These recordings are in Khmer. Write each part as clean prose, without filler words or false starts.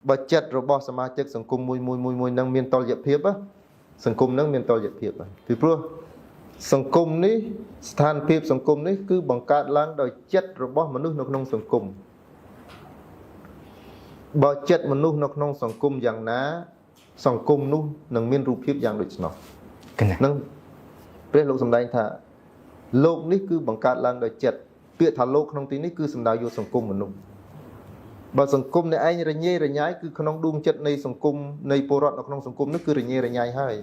បើចិត្តរបស់សមាជិកសង្គមមួយនឹងមានតលយភាពសង្គមនឹងមានតលយភាពពីព្រោះសង្គមនេះស្ថានភាពសង្គមនេះគឺបង្កើតឡើងដោយចិត្តរបស់មនុស្សនៅក្នុងសង្គមបើចិត្តមនុស្សនៅក្នុងសង្គមយ៉ាងណាសង្គមនោះនឹងមានរូបភាពយ៉ាងដូច្នោះនឹងព្រះលោកសម្ដែងថាលោកនេះគឺបង្កើតឡើងដោយចិត្តពាក្យថាលោកក្នុងទីនេះគឺសំដៅយកសង្គមមនុស្សបើសង្គមនៃឯងរញ៉េរញ៉ាយគឺក្នុងដួងចិត្តនៃសង្គមនៃពលរដ្ឋនៅក្នុងសង្គមនោះគឺរញ៉េរញ៉ាយហើយ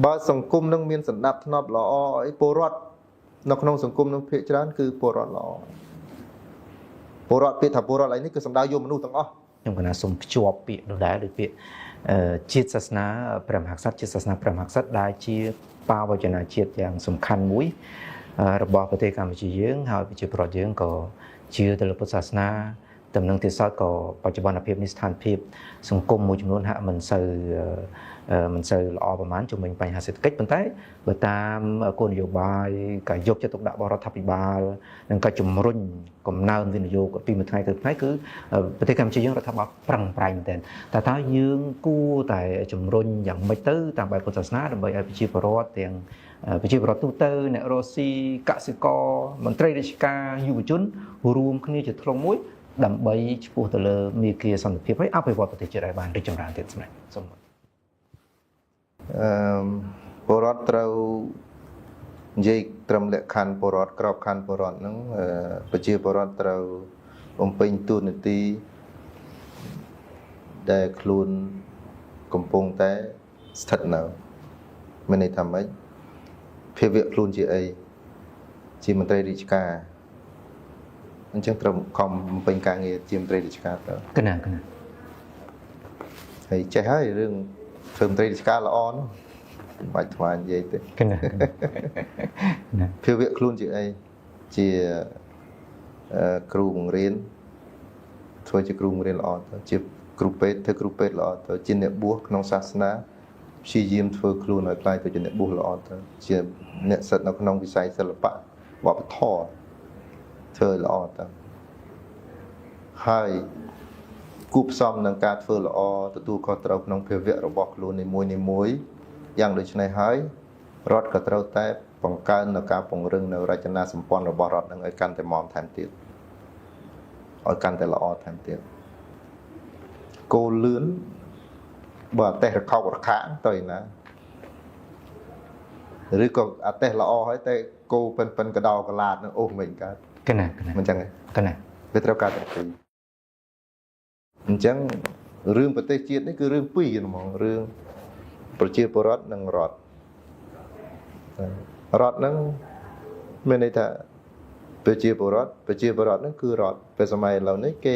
បើសង្គមនឹងមានសណ្ដាប់ធ្នាប់ល្អអីពលរដ្ឋនៅក្នុងសង្គមនឹងភាគច្រើនគឺពលរដ្ឋល្អពលរដ្ឋពាក្យថាពលរដ្ឋឯនេះគឺសំដៅយកមនុស្សទាំងអស់ខ្ញុំកណាសូមភ្ជាប់ពាក្យនោះដែរដូចពាក្យជាតិសាសនាព្រះមហាក្សត្រជាតិសាសនាព្រះមហាក្សត្រដែលជាបាវចនាជាតិយ៉ាងសំខាន់មួយរបស់ប្រទេសកម្ពុជាយើងហើយប្រជាពលរដ្ឋយើងក៏ជឿទៅលើពុទ្ធសាសនាតំណឹងទៀតសោតក៏បច្ចុប្បន្នភាពនេះស្ថានភាពសង្គមមួយចំនួនហាក់មិនសូវល្អប្រហែលជំវិញបញ្ហាសេដ្ឋកិច្ចប៉ុន្តែបើតាមគោលនយោបាយការយកចិត្តទុកដាក់របស់រដ្ឋាភិបាលនិងការជំរុញកំណើនវិនិយោគពីមួយថ្ងៃទៅថ្ងៃគឺប្រទេសកម្ពុជាយើងរដ្ឋាភិបាលប្រឹងប្រែងមែនទែនតែយើងគួរតែជំរុញយ៉ាងម៉េចទៅតាមបែបពុទ្ធសាសនាដើម្បីឲ្យប្រជាពលរដ្ឋទាំងប្រជាពលរដ្ឋទូទៅអ្នករស់ស៊ីកសិករមន្ត្រីរាជការយុវជនរួមគ្នាជាធ្លុងមួយដើម្បីឆ្ពោះទៅលើមាគ៌ាសន្តិភាពហើយអភិវឌ្ឍប្រទេសជាតិឲ្យបានរីកចម្រើនទៀតសម្រាប់សូមពលរដ្ឋត្រូវនិយាយត្រឹមលក្ខខណ្ឌពលរដ្ឋក្របខណ្ឌពលរដ្ឋហ្នឹងប្រជាពលរដ្ឋត្រូវបំពេញតួនាទីដែលខ្លួនកំពុងតែស្ថិតនៅមានន័យថាម៉េចភាវៈខ្លួនជាអីជាមន្ត្រីរាជការអញ្ចឹងត្រូវខំបំពេញការងារជាមន្ត្រីរាជការទៅកណាហើយចេះហើយរឿងធ្វើមន្ត្រីរាជការល្អនោះមិនបាច់ថ្វាយនិយាយទេកណាភាវៈខ្លួនជាអីជាគ្រូបង្រៀនធ្វើជាគ្រូបង្រៀនល្អទៅជាគ្រូពេទ្យធ្វើគ្រូពេទ្យល្អទៅជាអ្នកបួសក្នុងសាសនាព្យាយាមធ្វើខ្លួនឲ្យខ្លាយទៅជាអ្នកបួសល្អទៅជាអ្នកសិទ្ធិនៅក្នុងវិស័យសិល្បៈវប្បធម៌ធ្វើល្អទៅហើយគូផ្សំនឹងការធ្វើល្អទទួលខុសត្រូវក្នុងភាវៈរបស់ខ្លួននីមួយយ៉ាងដូចនេះហើយរដ្ឋក៏ត្រូវតែបង្កើននៅការពង្រឹងនៅរចនាសម្ព័ន្ធរបស់រដ្ឋនឹងឲ្យកាន់តែមាំថែមទៀតឲ្យកាន់តែល្អថែមទៀតគោលលឿនបើអទេសរខោរខាទៅឯណាឬក៏អទេសល្អហើយតែគោប៉ិនកដោកឡាតនឹងអូសមិនកើតកណាមិនចឹងទេកណាវាត្រូវការទាំងពីរអញ្ចឹងរឿងប្រទេសជាតិនេះគឺរឿងពីរហ្មងរឿងប្រជាពលរដ្ឋនិងរដ្ឋហ្នឹងមានន័យថាប្រជាពលរដ្ឋហ្នឹងគឺរដ្ឋពេលសម័យឥឡូវនេះគេ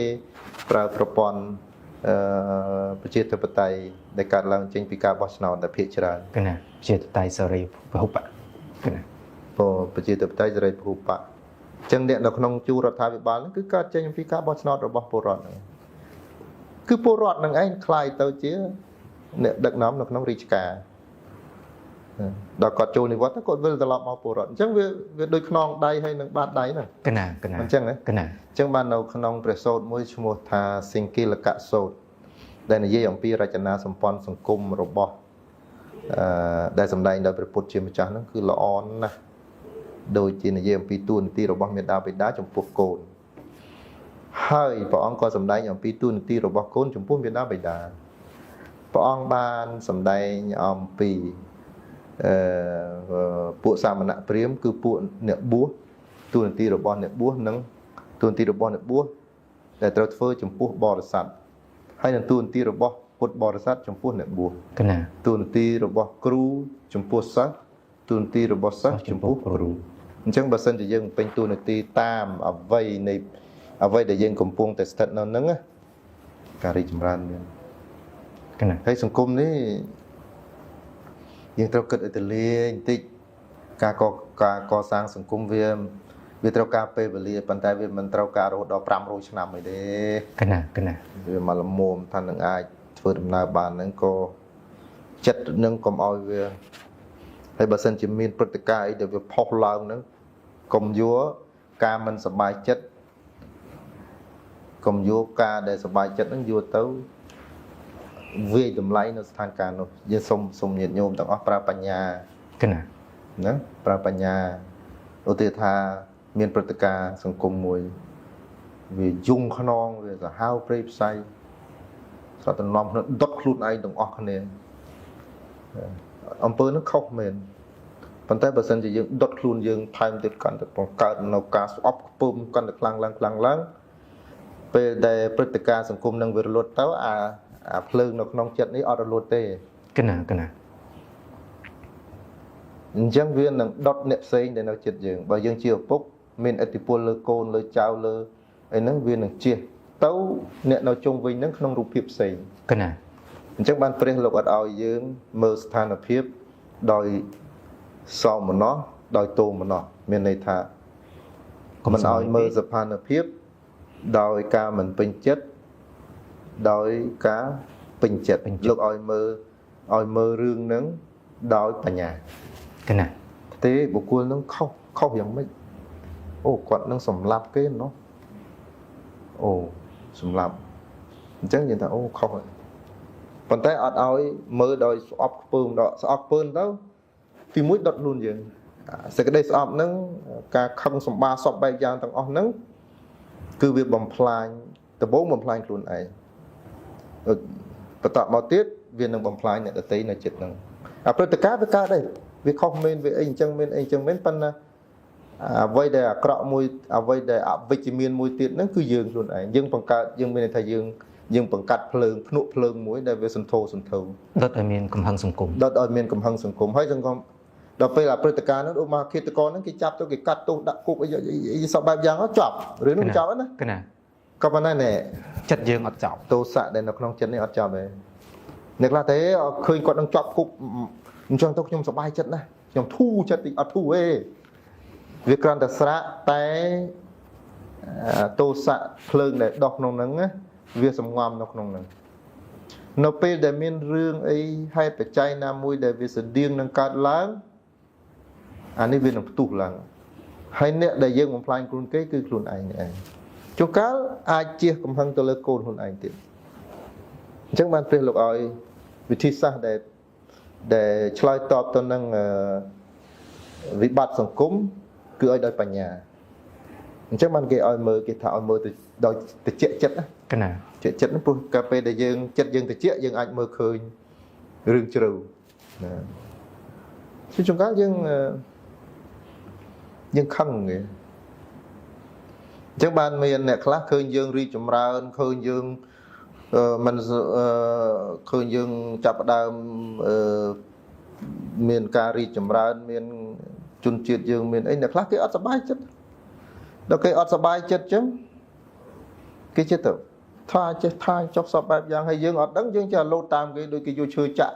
ប្រើប្រព័ន្ធប្រជាធិបតេយ្យដែលកើតឡើងចេញពីការបោះឆ្នោតតែភាគច្រើនកណាប្រជាធិបតេយ្យសេរីពហុបកកណាប្រជាធិបតេយ្យសេរីពហុបកអញ្ចឹងអ្នកនៅក្នុងជួររដ្ឋាភិបាលហ្នឹងគឺកើតចេញពីការបោះឆ្នោតរបស់ពលរដ្ឋហ្នឹងគឺពលរដ្ឋនឹងឯងคล้ายទៅជាអ្នកដឹកនាំនៅក្នុងរាជការដល់គាត់ចូលនិវត្តន៍ទៅគាត់វិលត្រឡប់មកពលរដ្ឋអញ្ចឹងវាដូចខ្នងដៃហើយនឹងបាតដៃហ្នឹងកណាអញ្ចឹងណាកណាអញ្ចឹងបាននៅក្នុងព្រះសូត្រមួយឈ្មោះថាសិង្គលកៈសូត្រដែលនិយាយអំពីរចនាសម្ព័ន្ធសង្គមរបស់ដែលសម្ដែងដោយព្រះពុទ្ធជាម្ចាស់ហ្នឹងគឺល្អណាស់ដូចជានិយាយអំពីទួនាទីរបស់មេដាបិតាចំពោះកូនហើយព្រះអង្គក៏សម្ដែងអំពីទួនាទីរបស់កូនចំពោះមេដាបិតាព្រះអង្គបានសម្ដែងអំពីពួកសាមណព្រាហ្មណ៍គឺពួកអ្នកបួសទួនាទីរបស់អ្នកបួសនិងទួនាទីរបស់អ្នកបួសដែលត្រូវធ្វើចំពោះបរិស័ទហើយនឹងទួនាទីរបស់ពុទ្ធបរិស័ទចំពោះអ្នកបួសកណាទួនាទីរបស់គ្រូចំពោះសិស្សទួនាទីរបស់សិស្សចំពោះគ្រូអញ្ចឹងបើសិនជាយើងពេញទួនាទីតាមអ្វីដែលយើងកំពុងតែស្ថិតនៅហ្នឹងការរីកចម្រើនមានកណាហើយសង្គមនេះយើងត្រូវគិតឲ្យទូលាយបន្តិចការកសាងសង្គមវាត្រូវការពេលវេលាប៉ុន្តែវាមិនត្រូវការរហូតដល់500ឆ្នាំអីទេកណាវាមកលមមថានឹងអាចធ្វើដំណើរបានហ្នឹងក៏ចិត្តនឹងកុំឲ្យវាហើយបើសិនជាមានព្រឹត្តិការណ៍អីដែលវាផុសឡើងហ្នឹងកុំយកការមិនសប្បាយចិត្ត កុំយកការដែលសប្បាយចិត្តហ្នឹងយកទៅវាយតម្លៃនៅស្ថានភាពនោះយើងសុំញាតិញោមទាំងអស់ប្រើបញ្ញាកណាណាប្រើបញ្ញាឧទាហរណ៍ថាមានព្រឹត្តិការណ៍សង្គមមួយវាយំខ្នងវាសាហាវព្រៃផ្សៃស្រាប់តែនាំគ្នាដុតខ្លួនឯងទាំងអស់គ្នាអំពើនោះខុសមែនប៉ុន្តែបើសិនជាយើងដុតខ្លួនយើងថែមទៀតកាន់តែបង្កើតនៅការស្អប់ខ្ពើមកាន់តែខ្លាំងឡើងពេលដែលព្រឹត្តិការណ៍សង្គមនឹងវារលត់ទៅអាភ្លើងនៅក្នុងចិត្តនេះអត់រលត់ទេកណាអញ្ចឹងវានឹងដុតអ្នកផ្សេងដែលនៅចិត្តយើងបើយើងជាឪពុកមានឥទ្ធិពលលើកូនលើចៅលើអីហ្នឹងវានឹងជះទៅអ្នកនៅជុំវិញហ្នឹងក្នុងរូបភាពផ្សេងកណាអញ្ចឹងបានព្រះលោកអត់ឲ្យយើងមើលស្ថានភាពដោយសោមនស្សដោយទោមនស្សមានន័យថាមិនឲ្យមើលស្ថានភាពដោយការមិនពេញចិត្តដោយការពេញចិត្តលោកឲ្យមើលរឿងហ្នឹងដោយបញ្ញាកណាទេបុគ្គលហ្នឹងខុសយ៉ាងម៉េចអូគាត់នឹងសម្លាប់គេណោះអូសម្លាប់អញ្ចឹងយើងថាអូខុសហើយប៉ុន្តែអត់ឲ្យមើលដោយស្អប់ខ្ពើមដល់ស្អប់ខ្ពើមទៅទីមួយដុតខ្លួនយើងសេចក្តីស្អប់ហ្នឹងការខឹងសម្បាសពបែបយ៉ាងទាំងអស់ហ្នឹងគឺវាបំផ្លាញដំបូងបំផ្លាញខ្លួនឯងបន្តមកទៀតវានឹងបំផ្លាញអ្នកដទៃនៅចិត្តហ្នឹងអាព្រឹត្តិការណ៍វាកើតដែរវាខុសមែនវាអីអញ្ចឹងមែនអីអញ្ចឹងមែនប៉ុន្តែអ្វីដែលអាក្រក់មួយអ្វីដែលអវិជ្ជមានមួយទៀតហ្នឹងគឺយើងខ្លួនឯងយើងបង្កើតយើងមានន័យថាយើងបង្កាត់ភ្លើងភ្នក់ភ្លើងមួយដែលវាសន្ធោសន្ធៅដុតឲ្យមានកំហឹងសង្គមហើយសង្គមដល់ពេលអាព្រឹត្តិការណ៍ហ្នឹងឧបមាឃាតករហ្នឹងគេចាប់ទៅគេកាត់ទោសដាក់គុកអីសពបែបយ៉ាងចប់រឿងហ្នឹងចប់ណាកណាក៏ប៉ុន្តែណែចិត្តយើងអត់ចប់ទោសៈដែលនៅក្នុងចិត្តនេះអត់ចប់ទេអ្នកខ្លះទេឃើញគាត់នឹងជាប់គុកអញ្ចឹងទៅខ្ញុំសប្បាយចិត្តណាស់ខ្ញុំធូរចិត្តតិចអត់ធូរទេវាគ្រាន់តែស្រាក់តែទោសៈភ្លើងដែលដោះក្នុងហ្នឹងណាវាសំងំនៅក្នុងហ្នឹងនៅពេលដែលមានរឿងអីហេតុបច្ច័យណាមួយដែលវាស្តៀងនឹងកើតឡើងអានេះវានឹងផ្ទុះឡើងហើយអ្នកដែលយើងបំផ្លាញខ្លួនគេគឺខ្លួនឯងនេះឯងជួនកាលអាចជះកំហឹងទៅលើកូនខ្លួនឯងទៀតអញ្ចឹងបានព្រះលោកឲ្យវិធីសាស្ត្រដែលឆ្លើយតបទៅនឹងវិបត្តិសង្គមគឺឲ្យដោយបញ្ញាអញ្ចឹងបានគេឲ្យមើលគេថាឲ្យមើលទៅដោយតិចចិត្តណាកណាចិត្តហ្នឹងព្រោះកាលពេលដែលយើងចិត្តយើងតិចយើងអាចមើលឃើញរឿងជ្រៅណាជួនកាលយើងខឹងគេអញ្ចឹងបានមានអ្នកខ្លះឃើញយើងរីកចម្រើនឃើញយើងមិនឃើញយើងចាប់ផ្ដើមមានការរីកចម្រើនមានជនជាតិយើងមានអីអ្នកខ្លះគេអត់សប្បាយចិត្តដល់គេអត់សប្បាយចិត្តចឹងគេចិត្តទៅថាចេះថាចុះសពបែបយ៉ាងហើយយើងអត់ដឹងយើងចេះលោតតាមគេដូចគេយកឈើចាក់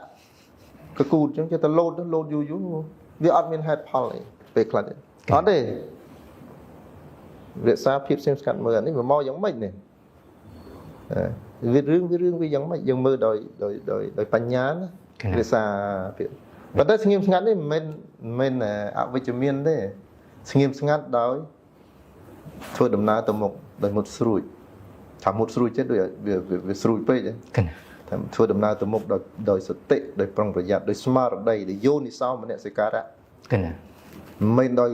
កគូតចឹងចេះតែលោតយូរវាអត់មានហេតុផលអីពេលខ្លះទេអត់ទេរក្សាភាពស្ងៀមស្ងាត់មើលអានេះវាមកយ៉ាងម៉េចនេះវារឿងវាយ៉ាងម៉េចយើងមើលដោយបញ្ញាណារក្សាភាពប៉ុន្តែស្ងៀមស្ងាត់នេះមិនមែនអវិជ្ជមានទេស្ងៀមស្ងាត់ដោយធ្វើដំណើរទៅមុខដោយមុតស្រួចថាមុតស្រួចចិត្តដូចវាស្រួចពេកហ្នឹងថាធ្វើដំណើរទៅមុខដោយសតិដោយប្រុងប្រយ័ត្នដោយស្មារតីដោយយោនិសោមនសិការៈកណាមិនដោយ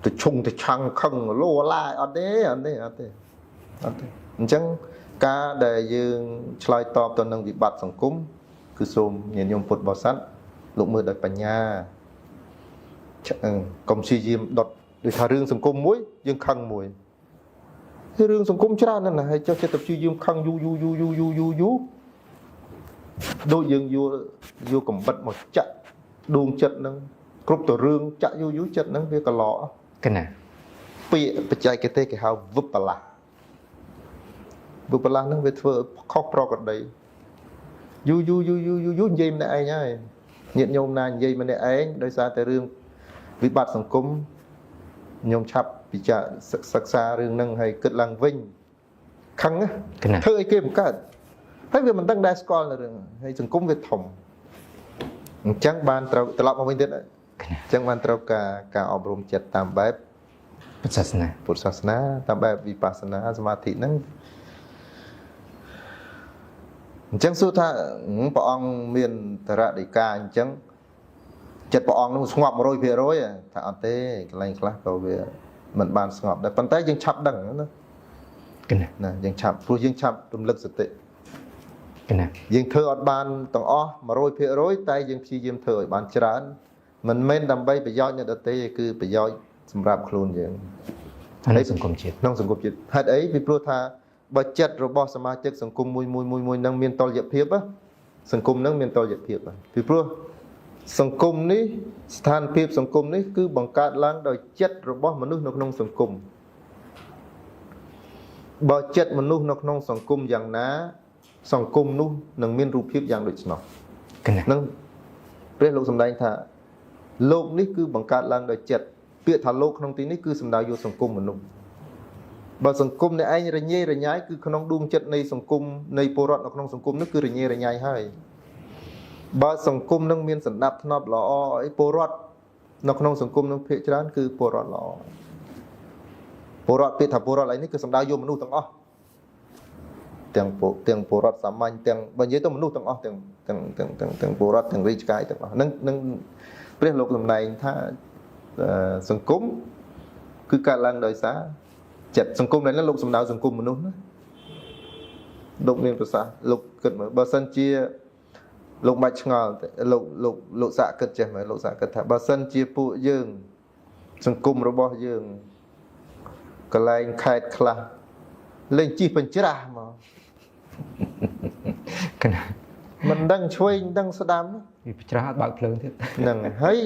ទៅឈុងទៅឆាំងខឹងលោឡាអត់ទេអញ្ចឹងការដែលយើងឆ្លើយតបទៅនឹងវិបត្តិសង្គមគឺសូមញាតិញោមពុទ្ធបរិស័ទលោកមើលដោយបញ្ញាកុំព្យាយាមដុតដូចថារឿងសង្គមមួយយើងខឹងមួយរឿងសង្គមច្រើនណាស់ហើយចុះចិត្តទៅព្យាយាមខឹងយូរដូចយើងយកកំបិតមកចាក់ដួងចិត្តហ្នឹងគ្រប់ទៅរឿងចាក់យូរចិត្តហ្នឹងវាកឡោកណាពាក្យបច្ចេកទេសគេហៅវិបលាស់ហ្នឹងវាធ្វើខុសប្រក្រតីយូរនិយាយម្នាក់ឯងហើយញាតិញោមណានិយាយម្នាក់ឯងដោយសារតែរឿងវិបត្តិសង្គមញោមឆាប់ពិចារណាសិក្សារឿងហ្នឹងហើយគិតឡើងវិញខឹងធ្វើអីគេបង្កើតហើយវាមិនដឹងដែរស្គាល់នៅរឿងហើយសង្គមវាធំអញ្ចឹងបានត្រូវត្រឡប់មកវិញទៀតអញ្ចឹងបានត្រូវការអប់រំចិត្តតាមបែបពុទ្ធសាសនាតាមបែបវិបស្សនាសមាធិហ្នឹង ចឹងសួរថាព្រះអង្គមានតរដីកាអញ្ចឹងចិត្តព្រះអង្គនោះស្ងប់ 100% ថាអត់ទេកន្លែងខ្លះក៏វាមិនបានស្ងប់ដែរប៉ុន្តែយើងឆាប់ដឹងណាណាយើងឆាប់ព្រោះយើងឆាប់រំលឹកសតិណាយើងធ្វើអត់បានទាំងអស់ 100% តែយើងព្យាយាមធ្វើឲ្យបានច្រើនមិនមែនដើម្បីប្រយោជន៍អ្នកដទៃទេគឺប្រយោជន៍សម្រាប់ខ្លួនយើងហើយសង្គមជាតិក្នុងសង្គមជាតិហេតុអីពីព្រោះថាបើចិត្តរបស់សមាជិកសង្គមមួយនឹងមានតុល្យភាពសង្គមនឹងមានតុល្យភាពពីព្រោះសង្គមនេះស្ថានភាពសង្គមនេះគឺបង្កើតឡើងដោយចិត្តរបស់មនុស្សនៅក្នុងសង្គមបើចិត្តមនុស្សនៅក្នុងសង្គមយ៉ាងណាសង្គមនោះនឹងមានរូបភាពយ៉ាងដូច្នោះនឹងព្រះលោកសម្ដែងថាលោកនេះគឺបង្កើតឡើងដោយចិត្តពាក្យថាលោកក្នុងទីនេះគឺសំដៅយកសង្គមមនុស្សបើសង្គមអ្នកឯងរញ៉េរញ៉ៃគឺក្នុងដួងចិត្តនៃសង្គមនៃពលរដ្ឋនៅក្នុងសង្គមនោះគឺរញ៉េរញ៉ៃហើយបើសង្គមនឹងមានសណ្ដាប់ធ្នាប់ល្អអីពលរដ្ឋនៅក្នុងសង្គមនឹងភាគច្រើនគឺពលរដ្ឋល្អពលរដ្ឋពាក្យថាពលរដ្ឋឯនេះគឺសំដៅយកមនុស្សទាំងអស់ទាំងពលរដ្ឋសាមញ្ញទាំងបើនិយាយទៅមនុស្សទាំងអស់ទាំងពលរដ្ឋទាំងរាជការទាំងអស់នឹងព្រះលោកសម្ដែងថាសង្គមគឺកើតឡើងដោយសារចិត្តសង្គមនេះលោកសំដៅសង្គមមនុស្សណាលោកមានប្រសាសន៍លោកគិតមើលបើសិនជាលោកបាច់ឆ្ងល់លោកសាក់គិតចេះមើលលោកសាក់គិតថាបើសិនជាពួកយើងសង្គមរបស់យើងកន្លែងខេត្តខ្លះលេងជិះបញ្ច្រាស់មកកណាមិនដឹងឆ្វេងដឹងស្ដាំវាបញ្ច្រាស់បើកភ្លើងទៀតហ្នឹងហើយ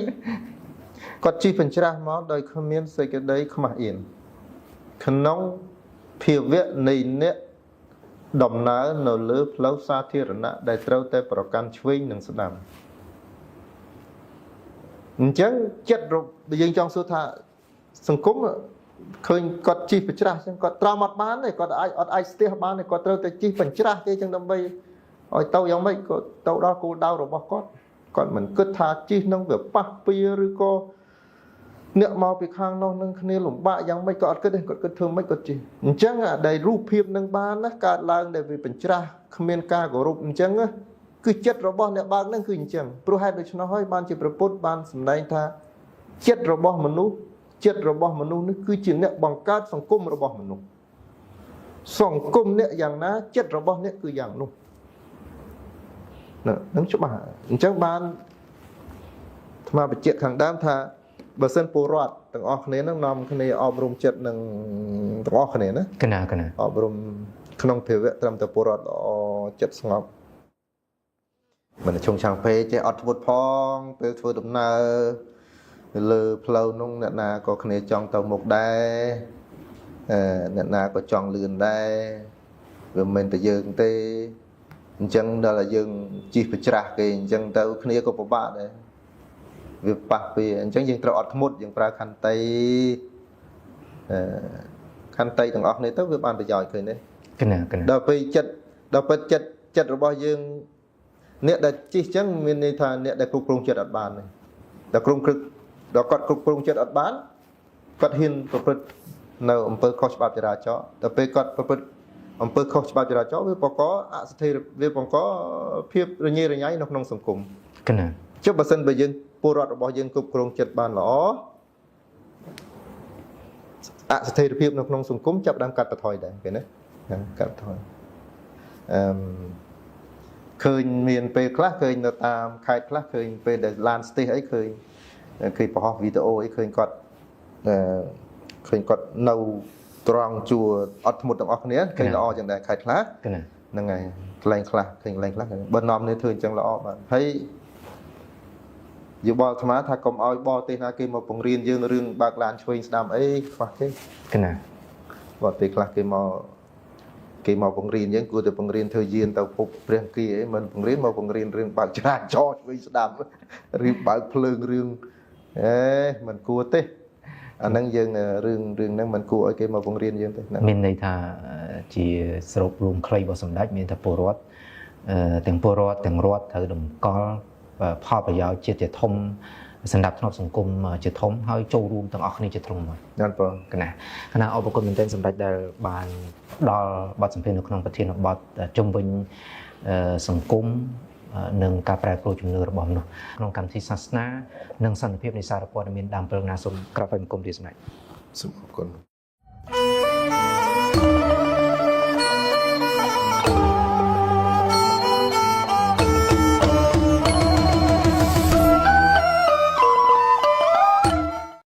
គាត់ជិះបញ្ច្រាស់មកដោយគ្មានសេចក្តីខ្មាស់អៀនក្នុងភាវៈនៃអ្នកដំណើរនៅលើផ្លូវសាធារណៈដែលត្រូវតែប្រកាន់ឆ្វេងនិងស្ដាំអញ្ចឹងចិត្តយើងចង់សួរថាសង្គមឃើញគាត់ជិះបញ្ច្រាស់អញ្ចឹងគាត់ត្រាំអត់បានទេគាត់អត់អាចស្ទះបានទេគាត់ត្រូវតែជិះបញ្ច្រាស់ទេអញ្ចឹងដើម្បីឲ្យទៅយ៉ាងម៉េចក៏ទៅដល់គោលដៅរបស់គាត់មិនគិតថាជិះនឹងវាប៉ះពៀឬក៏អ្នកមកពីខាងនោះនឹងគ្នាលំបាកយ៉ាងម៉េចក៏អត់គិតទេគាត់គិតធ្វើម៉េចគាត់ជិះអញ្ចឹងដែលរូបភាពនឹងបានណាកើតឡើងដែលវាបញ្ច្រាស់គ្មានការគោរពអញ្ចឹងគឺចិត្តរបស់អ្នកបើកនឹងគឺអញ្ចឹងព្រោះហេតុដូច្នោះហើយបានជាព្រះពុទ្ធបានសម្ដែងថាចិត្តរបស់មនុស្សនេះគឺជាអ្នកបង្កើតសង្គមរបស់មនុស្សសង្គមអ្នកយ៉ាងណាចិត្តរបស់អ្នកគឺយ៉ាងនោះនឹងច្បាស់អញ្ចឹងបានអាត្មាបញ្ជាក់ខាងដើមថាបើសិនពលរដ្ឋទាំងអស់គ្នានឹងនាំគ្នាអប់រំចិត្តនឹងទាំងអស់គ្នាណាកណាអប់រំក្នុងភាវៈត្រឹមតែពលរដ្ឋល្អចិត្តស្ងប់មិនឈងឆាំងពេកចេះអត់ធ្វុតផងពេលធ្វើដំណើរលើផ្លូវនោះអ្នកណាក៏គ្នាចង់ទៅមុខដែរអ្នកណាក៏ចង់លឿនដែរវាមិនមែនតែយើងទេអញ្ចឹងដល់តែយើងជិះបញ្ច្រាស់គេអញ្ចឹងទៅគ្នាក៏ពិបាកដែរវាប៉ះពីអញ្ចឹងយើងត្រូវអត់ធ្មត់យើងប្រើខន្តីទាំងអស់គ្នាទៅវាបានប្រយោជន៍ឃើញទេដល់ពេលចិត្តរបស់យើងអ្នកដែលជិះអញ្ចឹងមានន័យថាអ្នកដែលគ្រប់គ្រងចិត្តអត់បានទេដល់គាត់គ្រប់គ្រងចិត្តអត់បានគាត់ហ៊ានប្រព្រឹត្តនៅអំពើខុសច្បាប់ចរាចរណ៍ដល់ពេលគាត់ប្រព្រឹត្តអំពើខុសច្បាប់ចរាចរណ៍វាបង្កអស្ថិរវាបង្កភាពរញ៉េរញ៉ៃនៅក្នុងសង្គមចុះបើសិនបើយើងពលរដ្ឋរបស់យើងគ្រប់គ្រងចិត្តបានល្អអស្ថិរភាពនៅក្នុងសង្គមចាប់ដើមកាត់បន្ថយដែរឃើញទេកាត់បន្ថយឃើញមានពេលខ្លះឃើញនៅតាមខេត្តខ្លះឃើញពេលដែលឡានស្ទះអីឃើញបង្ហោះវីដេអូអីឃើញគាត់នៅត្រង់ជួរអត់ធ្មត់ទាំងអស់គ្នាឃើញល្អចឹងដែរខេត្តខ្លះហ្នឹងហើយកន្លែងខ្លះឃើញកន្លែងខ្លះបើនាំនេះធ្វើអញ្ចឹងល្អបាទហើយយោបល់អាត្មាថាកុំឲ្យបរទេសណាគេមកបង្រៀនយើងរឿងបើកឡានឆ្វេងស្ដាំអីខ្វះទេបរទេសខ្លះគេមកបង្រៀនយើងគួរតែបង្រៀនធ្វើយានទៅភពព្រះគីអីមិនបង្រៀនមកបង្រៀនរឿងបើកចរាចរណ៍ឆ្វេងស្ដាំរឿងបើកភ្លើងរឿងមិនគួរទេអាហ្នឹងយើងរឿងហ្នឹងមិនគួរឲ្យគេមកបង្រៀនយើងទេមានន័យថាជាសរុបរួមខ្លីរបស់សម្ដេចមានថាពលរដ្ឋទាំងពលរដ្ឋទាំងរដ្ឋត្រូវតម្កល់ផលប្រយោជន៍ជាតិជាធំ សម្រាប់ធ្នាប់សង្គមជាធំហើយចូលរួមទាំងអស់គ្នាជាទ្រង់មួយ ណាត់បង គណៈអរគុណមែនទែនសម្រាប់ដែលបានដល់បទសម្ភាសន៍នៅក្នុងប្រធានបទជំវិញសង្គមនិងការប្រែប្រួលជំនឿរបស់មនុស្សក្នុងកម្មវិធីសាសនានិងសន្តិភាពនៃសារព័ត៌មានដើមព្រឹងណាសូមក្រាបបង្គំលាស្ដេច សូមអរគុណ